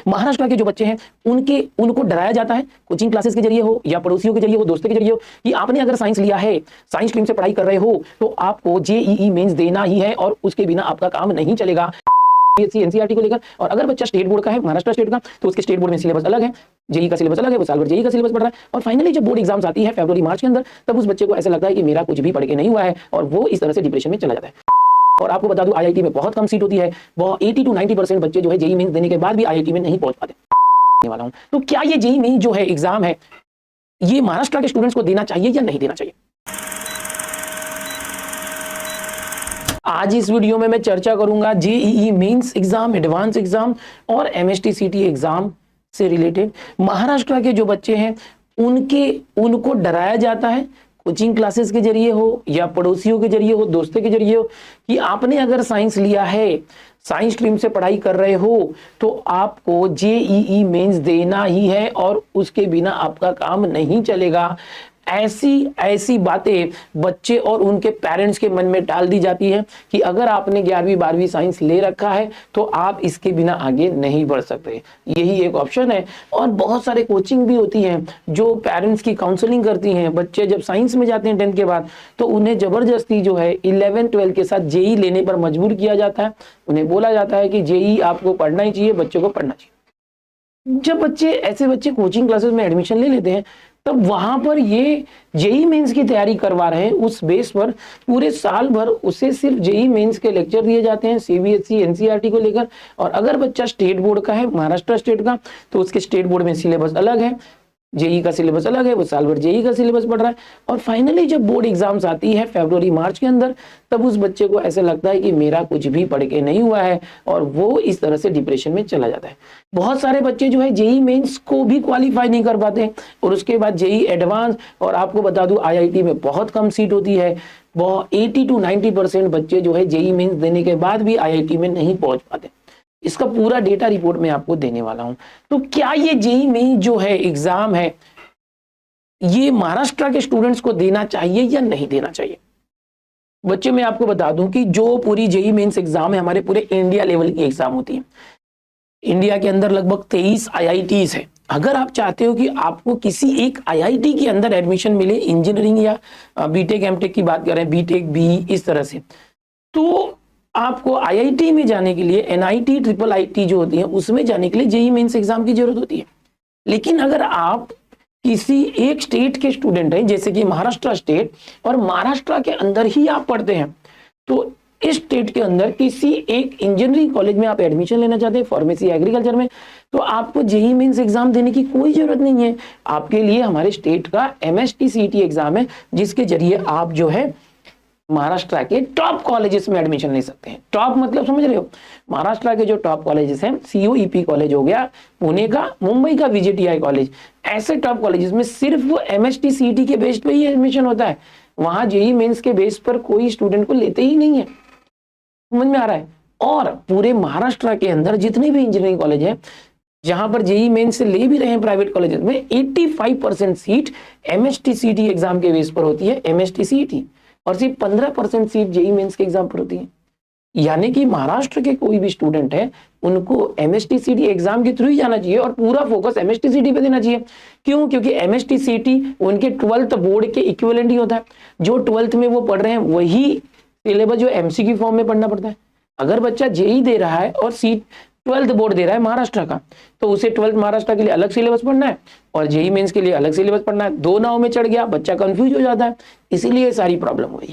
महाराष्ट्र के जो बच्चे हैं उनको डराया जाता है, कोचिंग क्लासेस के जरिए हो या पड़ोसियों के जरिए हो, दोस्तों के जरिए हो, कि आपने अगर साइंस लिया है, साइंस स्ट्रीम से पढ़ाई कर रहे हो तो आपको जेईई मेंस देना ही है और उसके बिना आपका काम नहीं चलेगा एनसीईआरटी को लेकर। और अगर बच्चा स्टेट बोर्ड का है, महाराष्ट्र स्टेट का, तो उसके स्टेट बोर्ड में सिलेबस अलग है, जेई का सिलेबस अलग है, वो साल भर जेई का सिलेबस पढ़ रहा है। और फाइनली जब बोर्ड एग्जाम्स आती है फरवरी मार्च के अंदर, तब उस बच्चे को ऐसा लगता है कि मेरा कुछ भी पढ़ के नहीं हुआ है और वो इस तरह से डिप्रेशन में चला जाता है। और आपको बता दूं, आईआईटी में बहुत कम सीट होती है, वो 80 to 90% बच्चे जो है जेईई मेंस देने के बाद भी आईआईटी में नहीं पहुंच पाते वाला हूं। तो क्या ये जेईई मेंस जो है एग्जाम है, ये महाराष्ट्र के स्टूडेंट्स को देना चाहिए या नहीं देना चाहिए? आज इस वीडियो में मैं चर्चा करूंगा JEE mains exam, advance exam और एमएसटीसीटी एग्जाम से रिलेटेड। महाराष्ट्र के जो बच्चे हैं उनको डराया जाता है, कोचिंग क्लासेस के जरिए हो या पड़ोसियों के जरिए हो, दोस्तों के जरिए हो, कि आपने अगर साइंस लिया है, साइंस स्ट्रीम से पढ़ाई कर रहे हो तो आपको जेईई मेंस देना ही है और उसके बिना आपका काम नहीं चलेगा। ऐसी बातें बच्चे और उनके पेरेंट्स के मन में डाल दी जाती है कि अगर आपने 11वीं 12वीं साइंस ले रखा है तो आप इसके बिना आगे नहीं बढ़ सकते, यही एक ऑप्शन है। और बहुत सारे कोचिंग भी होती हैं जो पेरेंट्स की काउंसलिंग करती हैं। बच्चे जब साइंस में जाते हैं 10th के बाद, तो उन्हें जबरदस्ती जो है 11 12 के साथ जेईई लेने पर मजबूर किया जाता है। उन्हें बोला जाता है कि जेईई आपको पढ़ना ही चाहिए, बच्चों को पढ़ना चाहिए। जब ऐसे बच्चे कोचिंग क्लासेस में एडमिशन ले लेते हैं, तब वहां पर ये जेईई मेंस की तैयारी करवा रहे हैं, उस बेस पर पूरे साल भर उसे सिर्फ जेईई मेंस के लेक्चर दिए जाते हैं सीबीएसई एनसीईआरटी को लेकर। और अगर बच्चा स्टेट बोर्ड का है, महाराष्ट्र स्टेट का, तो उसके स्टेट बोर्ड में सिलेबस अलग है, जेईई का सिलेबस अलग है, वो साल भर जेईई का सिलेबस पढ़ रहा है। और फाइनली जब बोर्ड एग्जाम्स आती है फरवरी मार्च के अंदर, तब उस बच्चे को ऐसा लगता है कि मेरा कुछ भी पढ़ के नहीं हुआ है और वो इस तरह से डिप्रेशन में चला जाता है। बहुत सारे बच्चे जो है जेईई मेंस को भी क्वालिफाई नहीं कर पाते और उसके बाद जेईई एडवांस। और आपको बता दूं, आईआईटी में बहुत कम सीट होती है, वो 80 to 90% बच्चे जो है जेईई मेंस देने के बाद भी आईआईटी में नहीं पहुंच पाते। इसका पूरा डेटा रिपोर्ट मैं आपको देने वाला हूं। तो क्या ये जेईई मेंस जो है एग्जाम है, ये महाराष्ट्र के स्टूडेंट्स को देना चाहिए या नहीं देना चाहिए? बच्चे, मैं आपको बता दूं कि जो पूरी जेईई मेंस एग्जाम है, हमारे पूरे इंडिया लेवल की एग्जाम होती है। इंडिया के अंदर लगभग 23 आईआईटीज है। अगर आप चाहते हो कि आपको किसी एक आईआईटी के अंदर एडमिशन मिले, इंजीनियरिंग या बीटेक एमटेक की बात करें, बीटेक बी इस तरह से, तो आपको आईआईटी में जाने के लिए एनआईटी ट्रिपल आईटी जो होती है उसमें जाने के लिए जेईई मेंस एग्जाम की जरूरत होती है। लेकिन अगर आप किसी एक स्टेट के स्टूडेंट हैं, जैसे कि महाराष्ट्र स्टेट, और महाराष्ट्र के अंदर ही आप पढ़ते हैं, तो इस स्टेट के अंदर किसी एक इंजीनियरिंग कॉलेज में आप एडमिशन लेना चाहते हैं, फार्मेसी एग्रीकल्चर में, तो आपको जेईई मेंस एग्जाम देने की कोई जरूरत नहीं है। आपके लिए हमारे स्टेट का एमएसटीसीटी एग्जाम है, जिसके जरिए आप जो है महाराष्ट्र के टॉप कॉलेजेस में एडमिशन ले सकते हैं। टॉप मतलब समझ रहे हो, महाराष्ट्र के जो टॉप कॉलेजेस हैं, सीओईपी कॉलेज हो गया पुणे का, मुंबई का वीजेटीआई कॉलेज, ऐसे टॉप कॉलेजेस में सिर्फ एमएसटीसीटी के बेस पे ही एडमिशन होता है। वहां जेईई मेंस के बेस पर कोई स्टूडेंट को लेते ही नहीं है। समझ में आ रहा है? और पूरे महाराष्ट्र के अंदर जितने भी इंजीनियरिंग कॉलेज है, जहां पर जेईई मेंस से ले भी रहे हैं प्राइवेट कॉलेजेस में, 85% सीट एमएसटीसीटी एग्जाम के बेस पर होती है, एमएसटीसीटी, और सिर्फ 15% सीट जेईई मेंस के एग्जाम पर होती है। यानी कि महाराष्ट्र के कोई भी स्टूडेंट है, उनको एमएसटीसीटी एग्जाम के थ्रू ही जाना चाहिए और पूरा फोकस एमएसटीसीटी पे देना चाहिए। क्यों? क्योंकि एमएसटीसीटी उनके 12th बोर्ड के इक्विवेलेंट ही होता है। जो 12th में वो पढ़ रहे हैं वही सिलेबस जो एमसीक्यू फॉर्म में पढ़ना पड़ता है। अगर बच्चा जेईई दे रहा है और सीट 12th बोर्ड दे रहा है महाराष्ट्र का, तो उसे 12th महाराष्ट्र के लिए अलग सिलेबस पढ़ना है और जेईई मेंस के लिए अलग सिलेबस पढ़ना है। दो नाव में चढ़ गया, बच्चा कंफ्यूज हो जाता है, इसीलिए सारी प्रॉब्लम हुई।